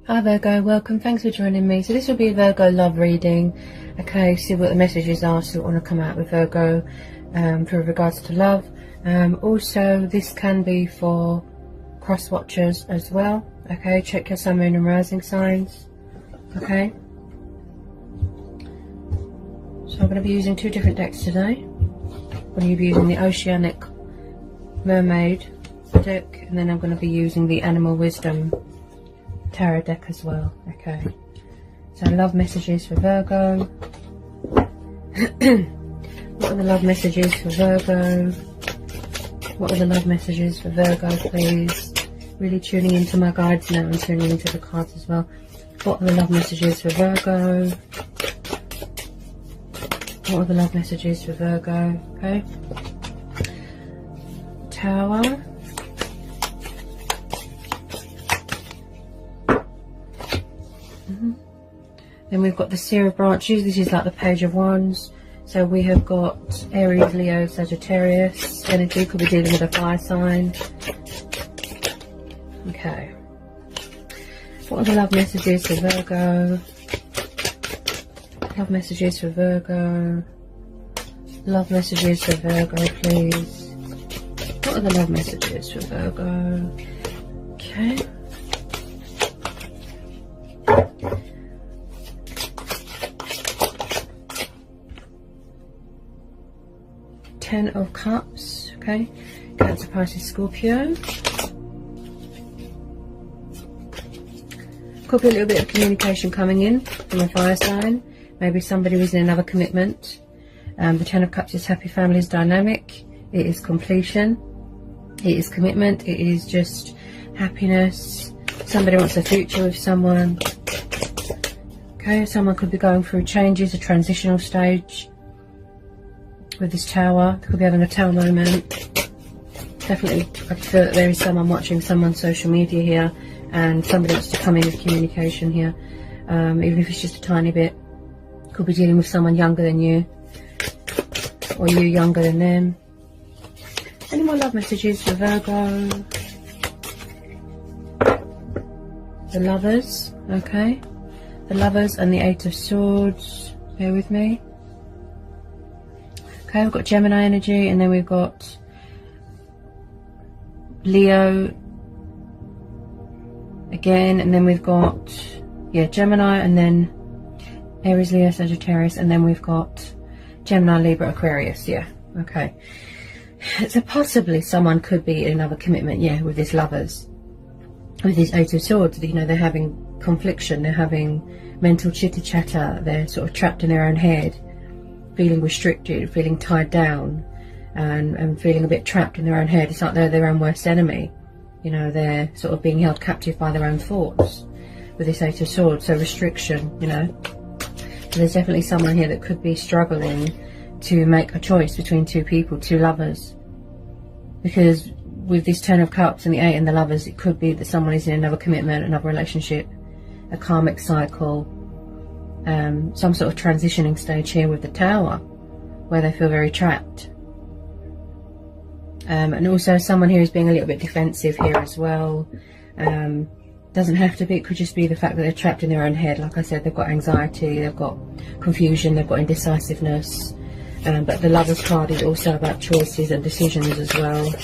Hi Virgo, welcome, thanks for joining me. So this will be a Virgo love reading. Okay, see what the messages are, see what want to come out with Virgo for regards to love. Also, this can be for cross watchers as well. Okay, check your sun, moon and rising signs. Okay. So I'm going to be using two different decks today. I'm going to be using the Oceanic Mermaid deck, and then I'm going to be using the Animal Wisdom Tarot deck as well. Okay, so love messages for Virgo. What are the love messages for Virgo? What are the love messages for Virgo, please? Really tuning into my guides now and tuning into the cards as well. What are the love messages for Virgo? What are the love messages for Virgo? Okay, Tower. Then we've got the Seer of Branches. This is like the Page of Wands. So we have got Aries, Leo, Sagittarius energy. Could be dealing with a fire sign. Okay. What are the love messages for Virgo? Love messages for Virgo. Love messages for Virgo, please. What are the love messages for Virgo? Okay. Ten of Cups, okay, Cancer, Pisces, Scorpio. Could be a little bit of communication coming in from a fire sign. Maybe somebody was in another commitment. The Ten of Cups is happy families dynamic. It is completion. It is commitment. It is just happiness. Somebody wants a future with someone. Okay, someone could be going through changes, a transitional stage. With this Tower, they could be having a Tower moment. Definitely, I feel that there is someone watching someone's social media here, and somebody wants to come in with communication here, even if it's just a tiny bit. Could be dealing with someone younger than you, or you younger than them. Any more love messages for Virgo? The Lovers, okay. The Lovers and the Eight of Swords. Bear with me. Okay, we've got Gemini energy, and then we've got Leo again, and then we've got, yeah, Gemini, and then Aries, Leo, Sagittarius, and then we've got Gemini, Libra, Aquarius, yeah, okay. So possibly someone could be in another commitment, yeah, with this Lovers, with this Eight of Swords. You know, they're having confliction, they're having mental chitter-chatter, they're sort of trapped in their own head, feeling restricted, feeling tied down, and feeling a bit trapped in their own head. It's like they're their own worst enemy. You know, they're sort of being held captive by their own thoughts with this Eight of Swords. So restriction, you know. So there's definitely someone here that could be struggling to make a choice between two people, two lovers. Because with this Ten of Cups and the Eight and the Lovers, it could be that someone is in another commitment, another relationship, a karmic cycle. Some sort of transitioning stage here with the Tower, where they feel very trapped. And also someone here is being a little bit defensive here as well. Doesn't have to be, it could just be the fact that they're trapped in their own head. Like I said, they've got anxiety, they've got confusion, they've got indecisiveness. But the Lovers card is also about choices and decisions as well.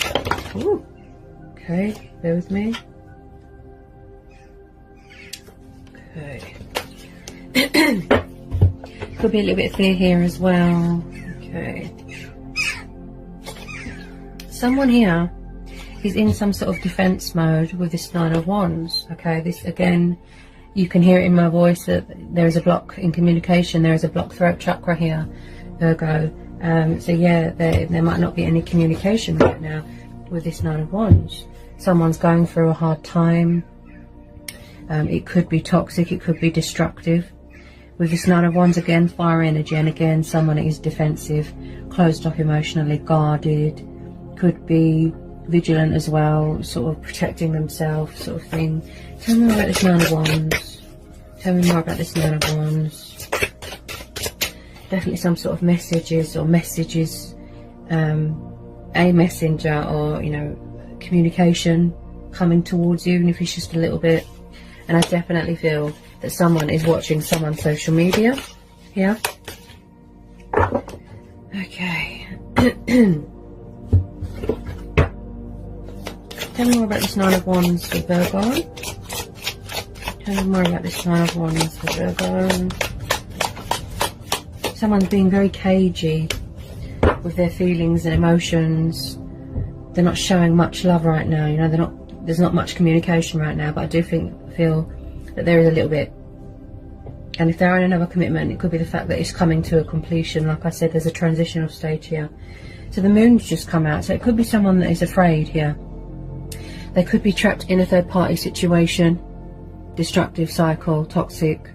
Ooh. Okay, bear with me. Okay. Could be a little bit of fear here as well. Okay. Someone here is in some sort of defense mode with this Nine of Wands. Okay, this again, you can hear it in my voice that there is a block in communication. There is a blocked throat chakra here, Virgo. So yeah, there might not be any communication right now with this Nine of Wands. Someone's going through a hard time. It could be toxic, it could be destructive. With this Nine of Wands, again, fire energy, and again, someone is defensive, closed off emotionally, guarded, could be vigilant as well, sort of protecting themselves, sort of thing. Tell me more about this Nine of Wands. Tell me more about this Nine of Wands. Definitely some sort of messages, a messenger, or, you know, communication coming towards you, even if it's just a little bit. And I definitely feel that someone is watching someone's social media here. Okay. Tell me more about this Nine of Wands for Virgo. Tell me more about this Nine of Wands for Virgo. Someone's being very cagey with their feelings and emotions. They're not showing much love right now. You know, there's not much communication right now. But I do feel that there is a little bit. And if they're in another commitment, it could be the fact that it's coming to a completion. Like I said, there's a transitional stage here. So the moon's just come out. So it could be someone that is afraid here. They could be trapped in a third-party situation, destructive cycle, toxic.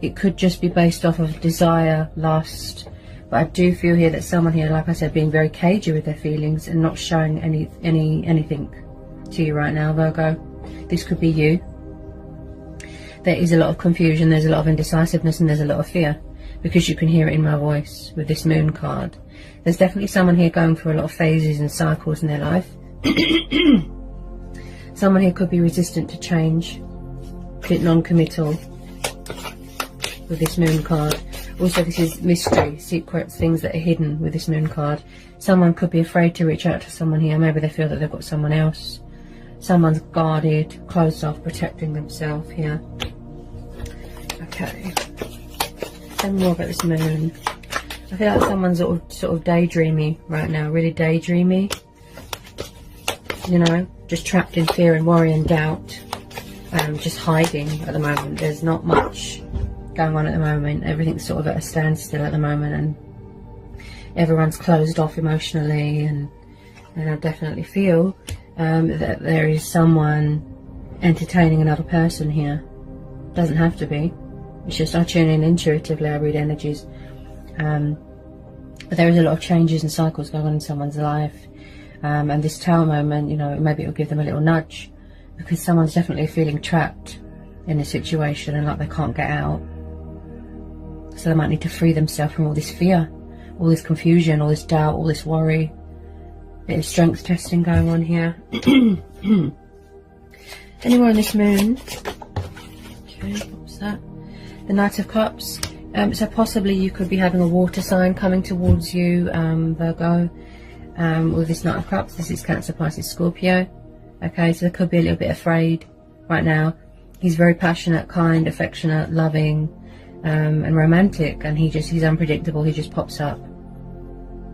It could just be based off of desire, lust. But I do feel here that someone here, like I said, being very cagey with their feelings and not showing anything to you right now, Virgo. This could be you. There is a lot of confusion, there's a lot of indecisiveness, and there's a lot of fear, because you can hear it in my voice with this moon card. There's definitely someone here going through a lot of phases and cycles in their life. Someone here could be resistant to change, a bit non-committal with this moon card. Also, this is mystery, secrets, things that are hidden with this moon card. Someone could be afraid to reach out to someone here. Maybe they feel that they've got someone else. Someone's guarded, closed off, protecting themselves here. Okay. Tell me more about this moon. I feel like someone's sort of daydreamy right now, really daydreamy. You know, just trapped in fear and worry and doubt. Just hiding at the moment. There's not much going on at the moment. Everything's sort of at a standstill at the moment, and everyone's closed off emotionally, and I definitely feel that there is someone entertaining another person here. Doesn't have to be. It's just I tune in intuitively, I read energies. But there is a lot of changes and cycles going on in someone's life. And this Tower moment, you know, maybe it'll give them a little nudge, because someone's definitely feeling trapped in a situation and like they can't get out. So they might need to free themselves from all this fear, all this confusion, all this doubt, all this worry. Bit of strength testing going on here. Anywhere on this moon. Okay, what's that? The Knight of Cups. So possibly you could be having a water sign coming towards you, Virgo. With this Knight of Cups, this is Cancer, Pisces, Scorpio. Okay, so they could be a little bit afraid right now. He's very passionate, kind, affectionate, loving, and romantic, and he's unpredictable. He just pops up.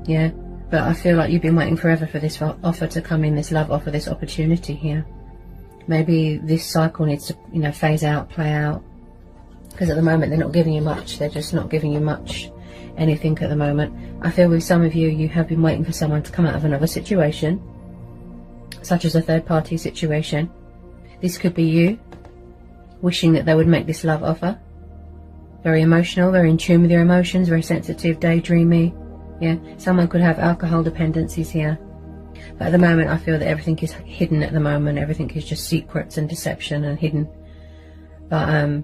Yeah, but I feel like you've been waiting forever for this offer to come in, this love offer, this opportunity here. Maybe this cycle needs to, you know, phase out, play out, because at the moment they're not giving you much. They're just not giving you much, anything at the moment. I feel with some of you, you have been waiting for someone to come out of another situation, such as a third-party situation. This could be you wishing that they would make this love offer. Very emotional, very in tune with your emotions, very sensitive, daydreamy. Yeah, someone could have alcohol dependencies here. But at the moment, I feel that everything is hidden at the moment. Everything is just secrets and deception and hidden. But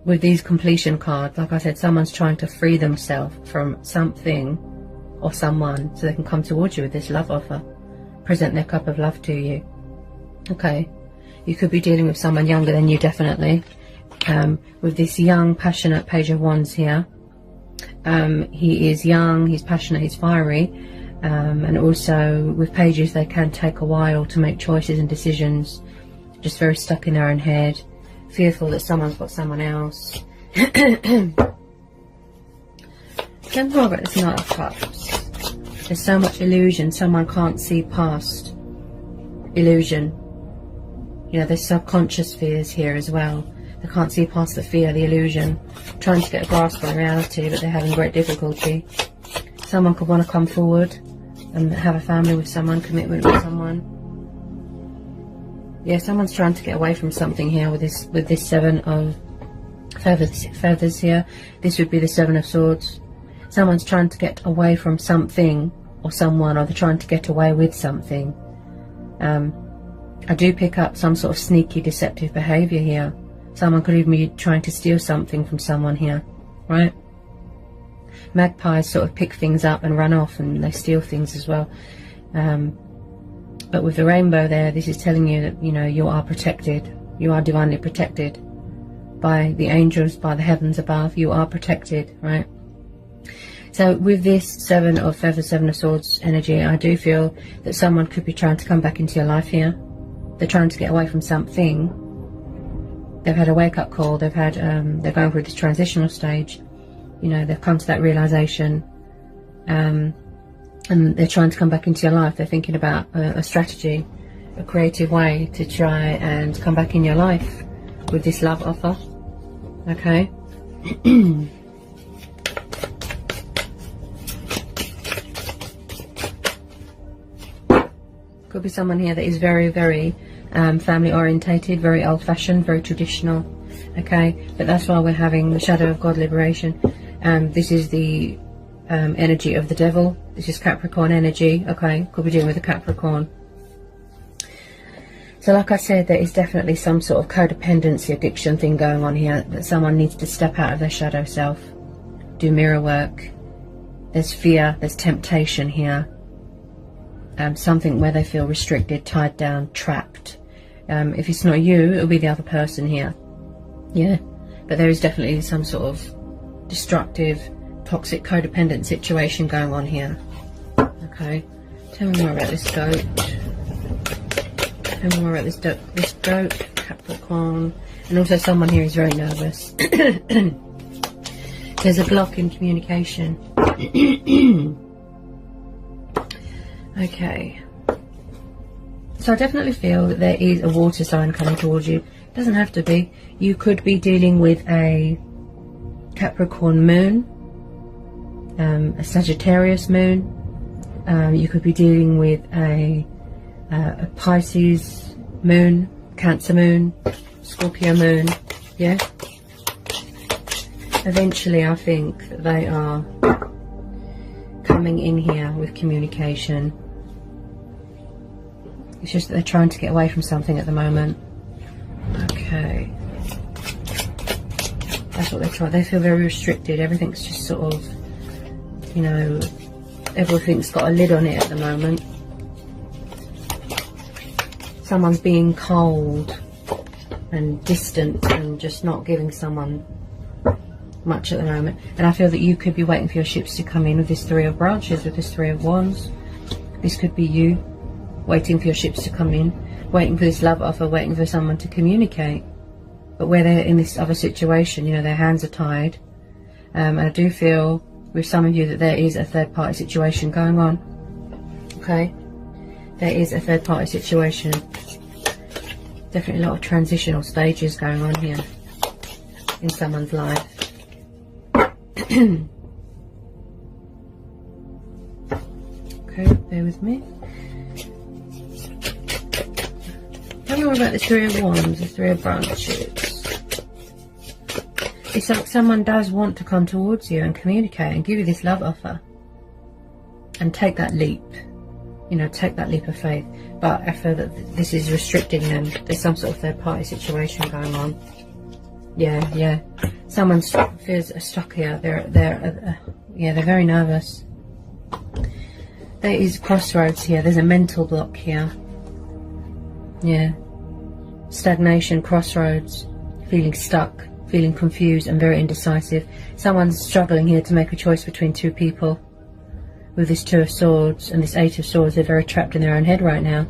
with these completion cards, like I said, someone's trying to free themselves from something or someone so they can come towards you with this love offer. Present their cup of love to you. Okay. You could be dealing with someone younger than you, definitely. With this young, passionate Page of Wands here. He is young, he's passionate, he's fiery. And also with pages, they can take a while to make choices and decisions. Just very stuck in their own head. Fearful that someone's got someone else. Don't worry about this Knight of Cups. There's so much illusion, someone can't see past illusion. You know, there's subconscious fears here as well. They can't see past the fear, the illusion, trying to get a grasp on reality, but they're having great difficulty. Someone could want to come forward and have a family with someone, commitment with someone. Yeah, someone's trying to get away from something here with this Seven of Feathers here. This would be the Seven of Swords. Someone's trying to get away from something or someone, or they're trying to get away with something. I do pick up some sort of sneaky, deceptive behaviour here. Someone could even be trying to steal something from someone here, right? Magpies sort of pick things up and run off, and they steal things as well. But with the rainbow there, this is telling you that, you know, you are protected. You are divinely protected by the angels, by the heavens above. You are protected, right? So with this Seven of Feathers, Seven of Swords energy, I do feel that someone could be trying to come back into your life here. They're trying to get away from something. They've had a wake-up call. They've had, they're going through this transitional stage. You know, they've come to that realization, and they're trying to come back into your life. They're thinking about a strategy, a creative way to try and come back in your life with this love offer. Okay. Could be someone here that is very, very family orientated, very old fashioned, very traditional. Okay, but that's why we're having the Shadow of God liberation. This is the energy of the devil. This is Capricorn energy. Okay, could be dealing with a Capricorn. So like I said, there is definitely some sort of codependency addiction thing going on here, that someone needs to step out of their shadow self, do mirror work. There's fear, there's temptation here. Something where they feel restricted, tied down, trapped. If it's not you, it'll be the other person here. Yeah, but there is definitely some sort of destructive, toxic, codependent situation going on here. Okay, tell me more about this goat. Tell me more about this goat, Capricorn. And also someone here is very nervous. There's a block in communication. Okay, so I definitely feel that there is a water sign coming towards you. It doesn't have to be. You could be dealing with a Capricorn moon, a Sagittarius moon. You could be dealing with a Pisces moon, Cancer moon, Scorpio moon. Yeah. Eventually, I think that they are coming in here with communication. It's just that they're trying to get away from something at the moment. Okay. That's what they're trying. They feel very restricted. Everything's just sort of, you know, everything's got a lid on it at the moment. Someone's being cold and distant and just not giving someone much at the moment. And I feel that you could be waiting for your ships to come in with this Three of Branches, with this Three of Wands. This could be you waiting for your ships to come in, waiting for this love offer, waiting for someone to communicate. But where they're in this other situation, you know, their hands are tied. And I do feel with some of you that there is a third party situation going on. Okay, there is a third party situation. Definitely a lot of transitional stages going on here in someone's life. Okay, bear with me. Tell me more about the Three of Wands, the Three of Branches. It's like someone does want to come towards you and communicate and give you this love offer. And take that leap. You know, take that leap of faith. But I feel that this is restricting them. There's some sort of third party situation going on. Yeah, yeah. Someone feels stuck here. They're very nervous. There is crossroads here. There's a mental block here. Yeah. Stagnation, crossroads, feeling stuck, feeling confused and very indecisive. Someone's struggling here to make a choice between two people. With this Two of Swords and this Eight of Swords, they're very trapped in their own head right now.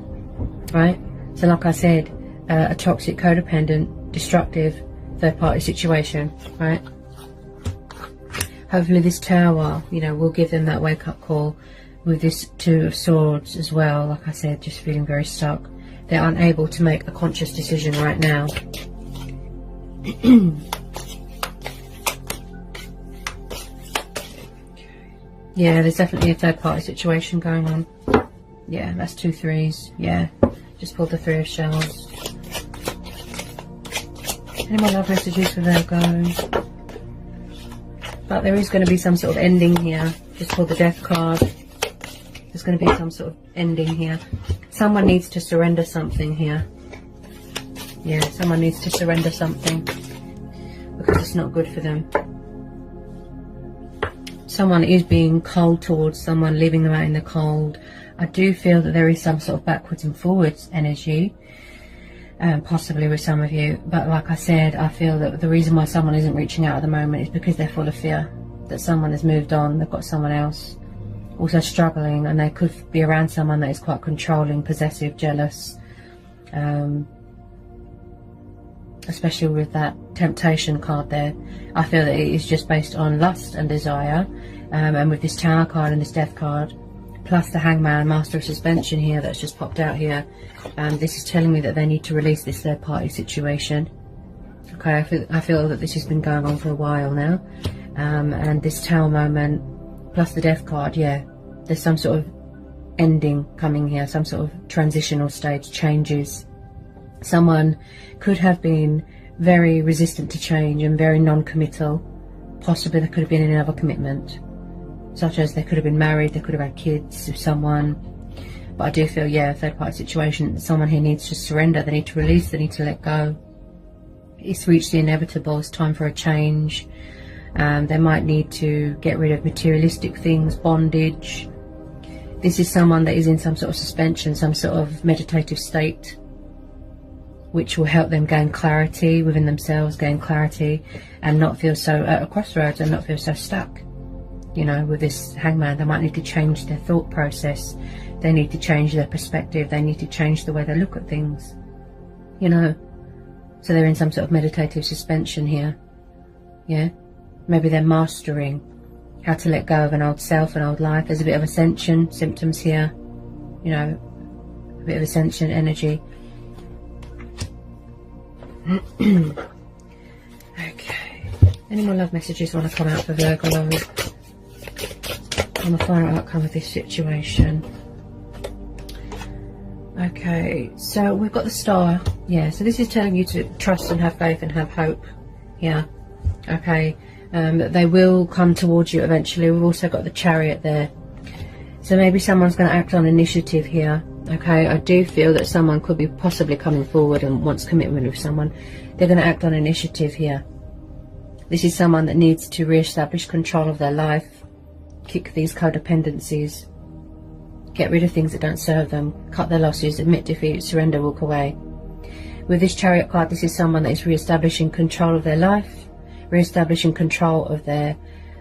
Right? So like I said, a toxic, codependent, destructive, third party situation, right? Hopefully this Tower, you know, will give them that wake up call with this Two of Swords as well. Like I said, just feeling very stuck. They're unable to make a conscious decision right now. Yeah, there's definitely a third party situation going on. Yeah, that's 2 threes. Yeah, just pulled the Three of Shells. Any more love messages for Virgo? But there is going to be some sort of ending here. Just pulled the Death card. There's going to be some sort of ending here. Someone needs to surrender something here. Yeah, someone needs to surrender something because it's not good for them. Someone is being cold towards someone, leaving them out in the cold. I do feel that there is some sort of backwards and forwards energy. possibly with some of you. But like I said, I feel that the reason why someone isn't reaching out at the moment is because they're full of fear that someone has moved on, they've got someone else, also struggling, and they could be around someone that is quite controlling, possessive, jealous, especially with that temptation card there. I feel that it is just based on lust and desire, and with this Tower card and this Death card, plus the Hangman, Master of Suspension here that's just popped out here, this is telling me that they need to release this third party situation. Okay, I feel that this has been going on for a while now, and this Tower moment plus the Death card, yeah, there's some sort of ending coming here, some sort of transitional stage, changes. Someone could have been very resistant to change and very non-committal. Possibly there could have been another commitment, such as they could have been married, they could have had kids with someone. But I do feel, yeah, a third party situation, someone here needs to surrender, they need to release, they need to let go. It's reached the inevitable, it's time for a change. They might need to get rid of materialistic things, bondage. This is someone that is in some sort of suspension, some sort of meditative state, which will help them gain clarity within themselves, gain clarity, and not feel so at a crossroads and not feel so stuck. You know, with this Hangman, they might need to change their thought process. They need to change their perspective. They need to change the way they look at things. You know, so they're in some sort of meditative suspension here. Yeah, maybe they're mastering how to let go of an old self, an old life. There's a bit of ascension symptoms here. You know, a bit of ascension energy. Okay. Any more love messages want to come out for Virgo lovers on the final outcome of this situation? Okay, so we've got the Star. Yeah, so this is telling you to trust and have faith and have hope. Yeah. Okay. That they will come towards you eventually. We've also got the Chariot there. So maybe someone's going to act on initiative here. Okay, I do feel that someone could be possibly coming forward and wants commitment with someone. They're going to act on initiative here. This is someone that needs to re-establish control of their life, kick these codependencies, get rid of things that don't serve them, cut their losses, admit defeat, surrender, walk away. With this Chariot card, this is someone that is re-establishing control of their life, re-establishing control of their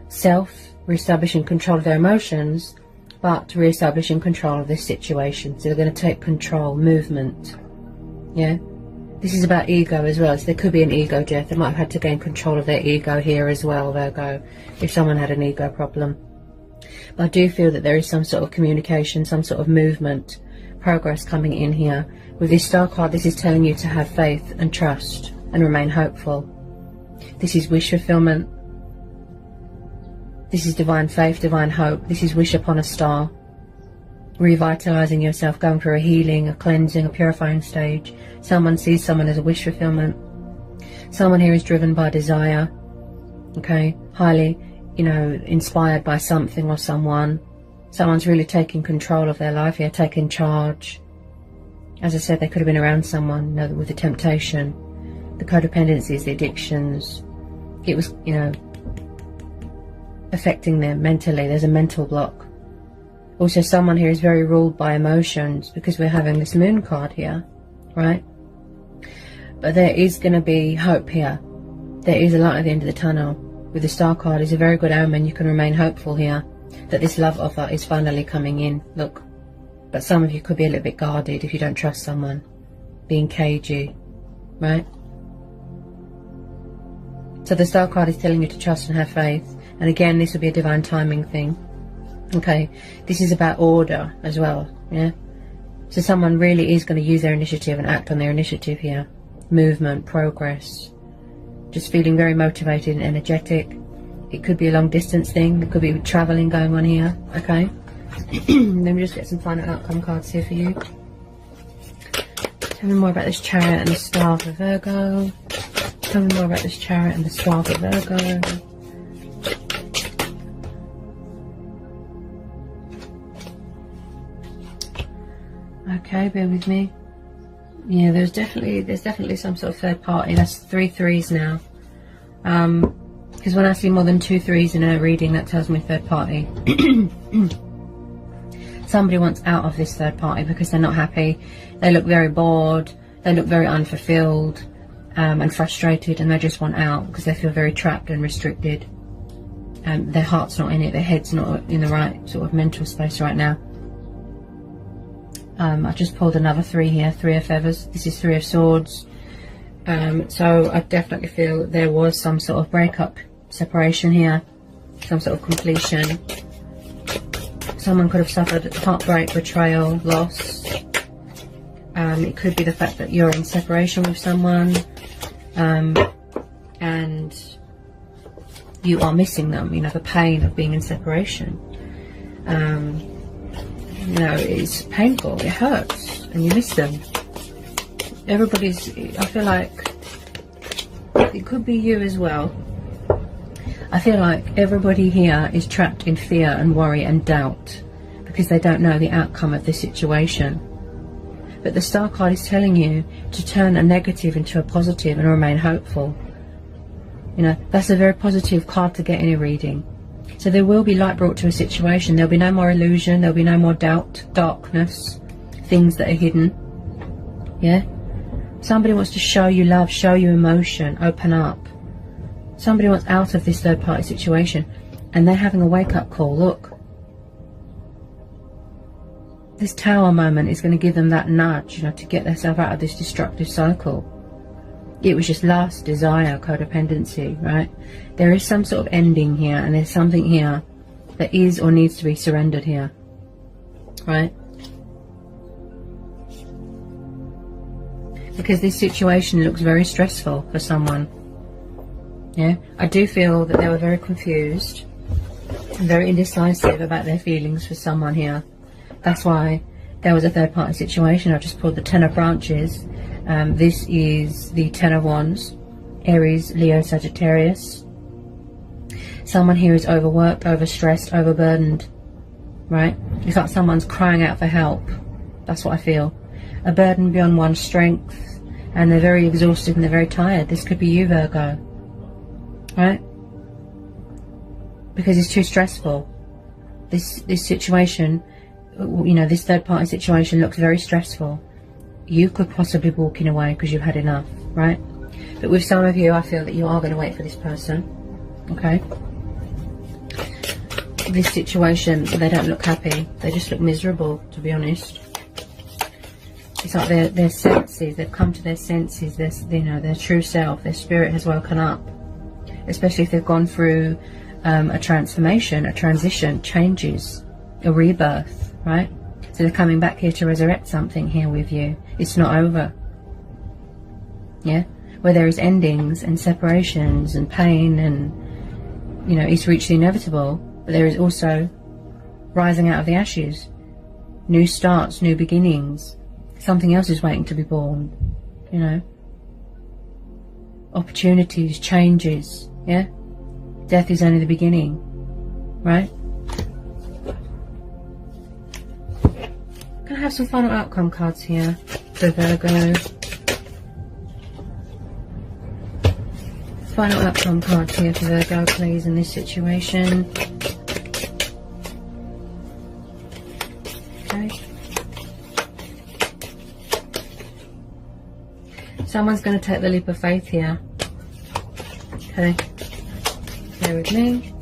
self, re-establishing control of their emotions, but re-establishing control of this situation. So they're going to take control, movement. Yeah, this is about ego as well. So there could be an ego death. They might have had to gain control of their ego here as well, Virgo, if someone had an ego problem. But I do feel that there is some sort of communication, some sort of movement, progress coming in here. With this Star card, this is telling you to have faith and trust and remain hopeful. This is wish fulfillment. This is divine faith, divine hope. This is wish upon a star. Revitalizing yourself, going through a healing, a cleansing, a purifying stage. Someone sees someone as a wish fulfillment. Someone here is driven by desire. Okay, highly, you know, inspired by something or someone. Someone's really taking control of their life here, taking charge. As I said, they could have been around someone, you know, with the temptation, the codependencies, the addictions. It was, you know, affecting them mentally. There's a mental block. Also, someone here is very ruled by emotions because we're having this Moon card here, right? But there is going to be hope here. There is a light at the end of the tunnel. With the Star card, it's a very good omen. You can remain hopeful here that this love offer is finally coming in. Look, but some of you could be a little bit guarded if you don't trust someone, being cagey, right? So the Star card is telling you to trust and have faith. And again, this will be a divine timing thing. Okay, this is about order as well, yeah? So someone really is going to use their initiative and act on their initiative here. Movement, progress. Just feeling very motivated and energetic. It could be a long distance thing. There could be travelling going on here, okay? Let me just get some final outcome cards here for you. Tell me more about this Chariot and the Star for Virgo. Tell me more about this Chariot and the Star for Virgo. Okay, bear with me. Yeah, there's definitely some sort of third party. That's 3 threes now. Because when I see more than 2 threes in a reading, that tells me third party. Somebody wants out of this third party because they're not happy. They look very bored. They look very unfulfilled and frustrated, and they just want out because they feel very trapped and restricted. Their heart's not in it, their head's not in the right sort of mental space right now. I just pulled another 3 here, 3 of feathers. This is 3 of swords. So I definitely feel there was some sort of breakup, separation here, some sort of completion. Someone could have suffered heartbreak, betrayal, loss. It could be the fact that you're in separation with someone, and you are missing them, you know, the pain of being in separation. You know, it's painful, it hurts, and you miss them. I feel like it could be you as well. I feel like everybody here is trapped in fear and worry and doubt because they don't know the outcome of the situation. But the Star card is telling you to turn a negative into a positive and remain hopeful. You know, that's a very positive card to get in a reading. So there will be light brought to a situation. There'll be no more illusion. There'll be no more doubt, darkness, things that are hidden. Yeah? Somebody wants to show you love, show you emotion, open up. Somebody wants out of this third party situation, and they're having a wake-up call. Look. This Tower moment is going to give them that nudge, you know, to get themselves out of this destructive cycle. It was just lust, desire, codependency, right? There is some sort of ending here, and there's something here that is or needs to be surrendered here, right? Because this situation looks very stressful for someone. Yeah, I do feel that they were very confused and very indecisive about their feelings for someone here. That's why there was a third party situation. I just pulled the 10 of branches. This is the 10 of wands, Aries, Leo, Sagittarius. Someone here is overworked, overstressed, overburdened, right? It's like someone's crying out for help. That's what I feel. A burden beyond one's strength, and they're very exhausted and they're very tired. This could be you, Virgo, right? Because it's too stressful. This situation, you know, this third party situation looks very stressful. You could possibly be walking away because you've had enough, right? But with some of you, I feel that you are going to wait for this person, okay? This situation, they don't look happy. They just look miserable, to be honest. It's like their senses, they've come to their senses, their true self, their spirit has woken up. Especially if they've gone through a transformation, a transition, changes, a rebirth, right? So they're coming back here to resurrect something here with you. It's not over. Yeah? Where there is endings and separations and pain and, you know, it's reached the inevitable. But there is also rising out of the ashes. New starts, new beginnings. Something else is waiting to be born, you know. Opportunities, changes, yeah? Death is only the beginning, right? Can I have some final outcome cards here for Virgo? Final outcome cards here for Virgo, please, in this situation. Okay. Someone's going to take the leap of faith here. Okay. Bear with me.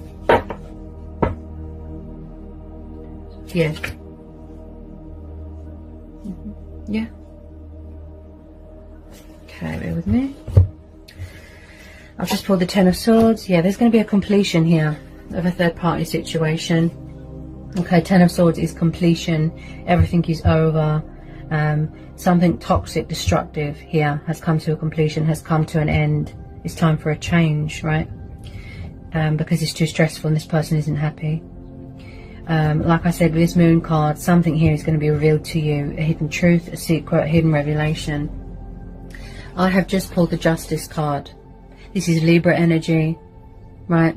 Yeah. Yeah. Okay, bear with me. I've just pulled the 10 of swords. Yeah, there's going to be a completion here of a third party situation. Okay, 10 of swords is completion. Everything is over. Something toxic, destructive here has come to a completion, has come to an end. It's time for a change, right? Because it's too stressful and this person isn't happy. Like I said, with this moon card, something here is going to be revealed to you. A hidden truth, a secret, a hidden revelation. I have just pulled the Justice card. This is Libra energy, right?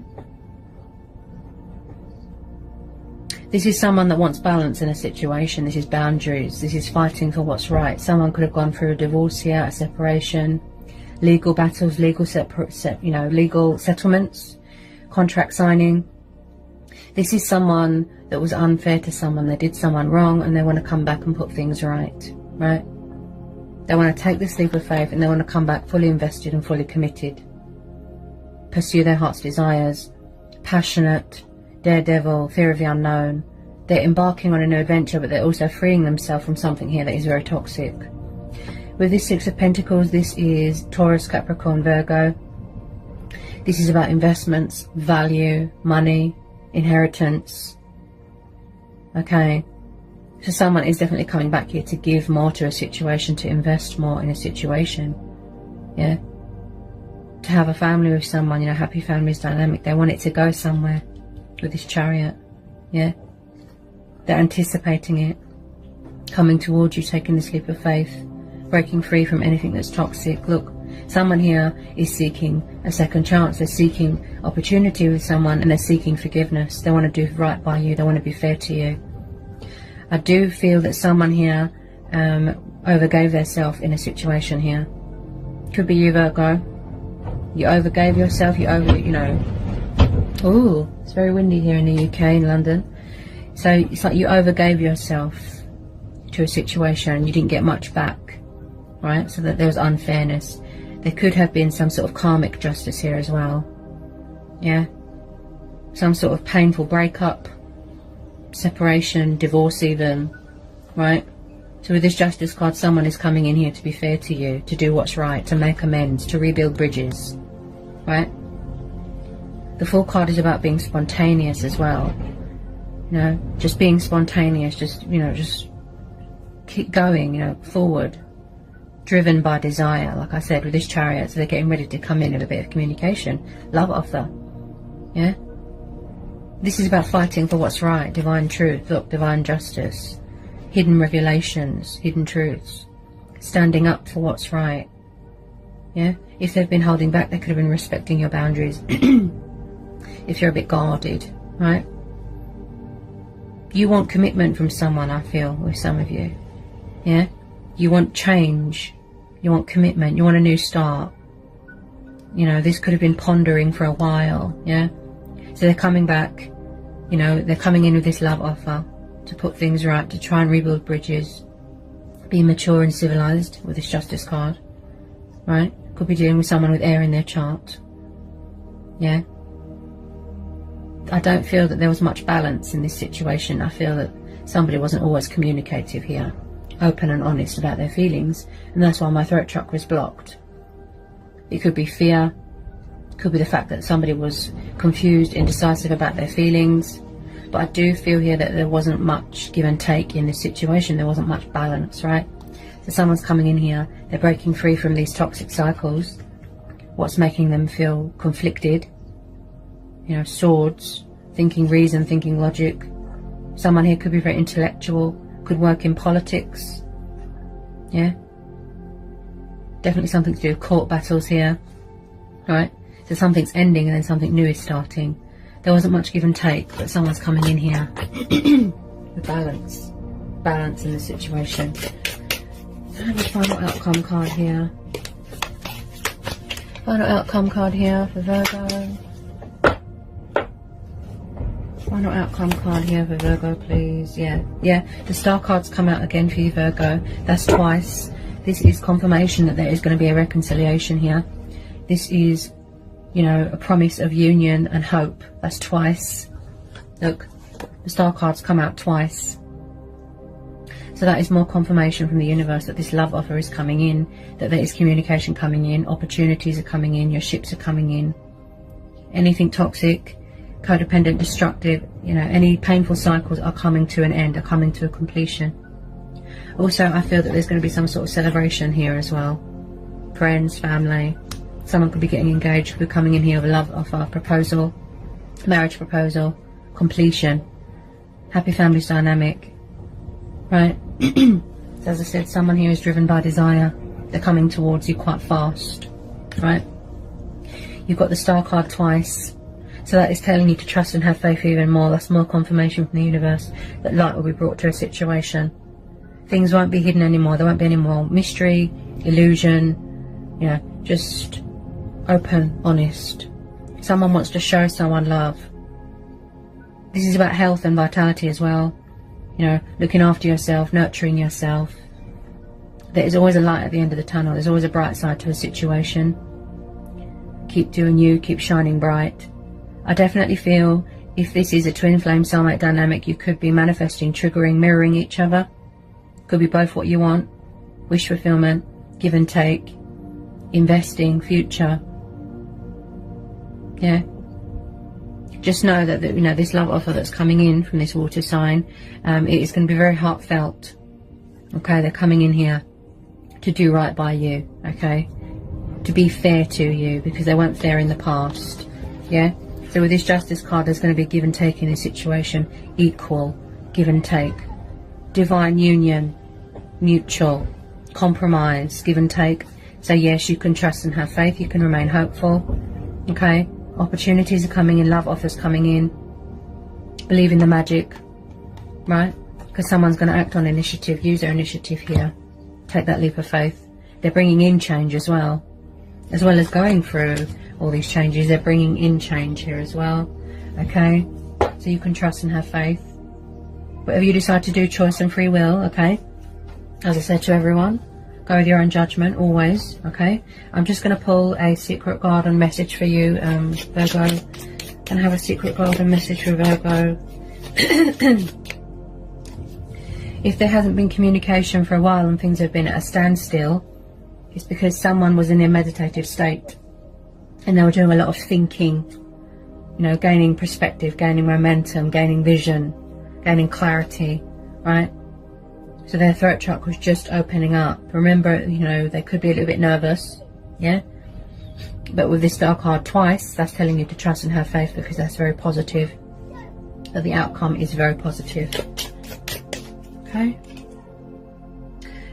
This is someone that wants balance in a situation. This is boundaries. This is fighting for what's right. Someone could have gone through a divorce here, a separation, legal battles, legal legal settlements, contract signing. This is someone that was unfair to someone. They did someone wrong and they want to come back and put things right, right? They want to take this leap of faith and they want to come back fully invested and fully committed. Pursue their heart's desires. Passionate, daredevil, fear of the unknown. They're embarking on a new adventure, but they're also freeing themselves from something here that is very toxic. With this Six of Pentacles, this is Taurus, Capricorn, Virgo. This is about investments, value, money, inheritance. Okay. So someone is definitely coming back here to give more to a situation, to invest more in a situation. Yeah. To have a family with someone, you know, happy families dynamic. They want it to go somewhere with this Chariot. Yeah. They're anticipating it. Coming towards you, taking this leap of faith. Breaking free from anything that's toxic. Look, someone here is seeking a second chance. They're seeking opportunity with someone and they're seeking forgiveness. They want to do right by you. They want to be fair to you. I do feel that someone here overgave themselves in a situation here. Could be you, Virgo. You overgave yourself. You know. Ooh, it's very windy here in the UK, in London. So it's like you overgave yourself to a situation. You didn't get much back, right? So that there was unfairness. There could have been some sort of karmic justice here as well. Yeah. Some sort of painful breakup, separation, divorce even, right? So with this Justice card, someone is coming in here to be fair to you, to do what's right, to make amends, to rebuild bridges, right? The Fool card is about being spontaneous as well. You know, just being spontaneous, just, you know, just keep going, you know, forward. Driven by desire, like I said, with this Chariot. So they're getting ready to come in with a bit of communication. Love offer. Yeah? This is about fighting for what's right. Divine truth. Look, divine justice. Hidden revelations. Hidden truths. Standing up for what's right. Yeah? If they've been holding back, they could have been respecting your boundaries. If you're a bit guarded, right? You want commitment from someone, I feel, with some of you. Yeah? You want change. You want commitment. You want a new start. You know, this could have been pondering for a while. Yeah? So they're coming back. You know, they're coming in with this love offer to put things right, to try and rebuild bridges. Be mature and civilized with this Justice card. Right? Could be dealing with someone with air in their chart. Yeah? I don't feel that there was much balance in this situation. I feel that somebody wasn't always communicative here, open and honest about their feelings, and that's why my throat chakra is blocked. It could be fear, it could be the fact that somebody was confused, indecisive about their feelings, but I do feel here that there wasn't much give and take in this situation. There wasn't much balance, right? So someone's coming in here, they're breaking free from these toxic cycles. What's making them feel conflicted? You know, swords, thinking reason, thinking logic. Someone here could be very intellectual, could work in politics. Yeah? Definitely something to do with court battles here. Right? So something's ending and then something new is starting. There wasn't much give and take, but someone's coming in here with balance. Balance in the situation. And the final outcome card here. Final outcome card here for Virgo. Final outcome card here for Virgo, please. Yeah, the Star card's come out again for you, Virgo. That's twice. This is confirmation that there is going to be a reconciliation here. This is, you know, a promise of union and hope. That's twice. Look, the Star card's come out twice. So that is more confirmation from the universe that this love offer is coming in, that there is communication coming in, opportunities are coming in, your ships are coming in. Anything toxic, codependent, destructive, you know, any painful cycles are coming to an end, are coming to a completion. Also, I feel that there's going to be some sort of celebration here as well. Friends, family, someone could be getting engaged, could be coming in here with a love offer, proposal, marriage proposal, completion, happy families dynamic, right? So as I said, someone here is driven by desire. They're coming towards you quite fast, right? You've got the Star card twice. So that is telling you to trust and have faith even more. That's more confirmation from the universe that light will be brought to a situation. Things won't be hidden anymore. There won't be any more mystery, illusion, you know, just open, honest. Someone wants to show someone love. This is about health and vitality as well. You know, looking after yourself, nurturing yourself. there's always a light at the end of the tunnel. There's always a bright side to a situation. Keep doing you, keep shining bright. I definitely feel if this is a twin flame soulmate dynamic, you could be manifesting, triggering, mirroring each other. Could be both what you want. Wish fulfillment, give and take, investing, future. Yeah. Just know that, you know, this love offer that's coming in from this water sign, it is going to be very heartfelt. Okay, they're coming in here to do right by you. Okay, to be fair to you, because they weren't fair in the past. Yeah. So with this Justice card, there's going to be give and take in this situation. Equal, give and take, divine union, mutual, compromise, give and take. So yes, you can trust and have faith. You can remain hopeful. Okay. Opportunities are coming in, love offers coming in. Believe in the magic, right? Because someone's going to act on initiative, use their initiative here. Take that leap of faith. They're bringing in change as well as going through all these changes. They're bringing in change here as well. Okay, so you can trust and have faith. Whatever you decide to do, choice and free will. Okay, as I said to everyone, go with your own judgment always. Okay, I'm just going to pull a secret garden message for you, Virgo. Can I have a secret golden message for Virgo? If there hasn't been communication for a while and things have been at a standstill, it's because someone was in a meditative state and they were doing a lot of thinking, you know, gaining perspective, gaining momentum, gaining vision, gaining clarity, right? So their throat chakra was just opening up. Remember, you know, they could be a little bit nervous, yeah? But with this star card twice, that's telling you to trust and have faith, because that's very positive. That the outcome is very positive. Okay?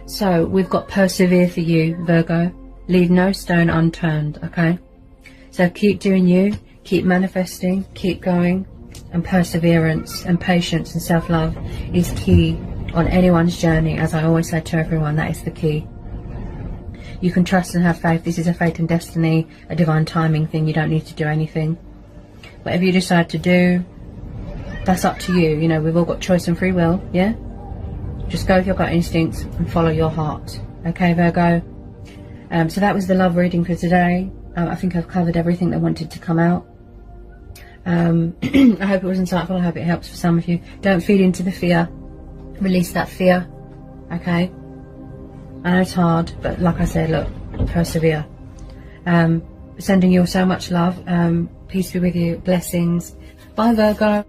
So we've got persevere for you, Virgo. Leave no stone unturned, okay? So keep doing you, keep manifesting, keep going, and perseverance and patience and self-love is key on anyone's journey. As I always say to everyone, that is the key. You can trust and have faith. This is a fate and destiny, a divine timing thing. You don't need to do anything. Whatever you decide to do, that's up to you. You know, we've all got choice and free will, yeah? Just go with your gut instincts and follow your heart. Okay, Virgo? So that was the love reading for today. I think I've covered everything that wanted to come out. I hope it was insightful. I hope it helps for some of you. Don't feed into the fear. Release that fear. Okay? I know it's hard, but like I said, look, persevere. Sending you all so much love. Peace be with you. Blessings. Bye, Virgo.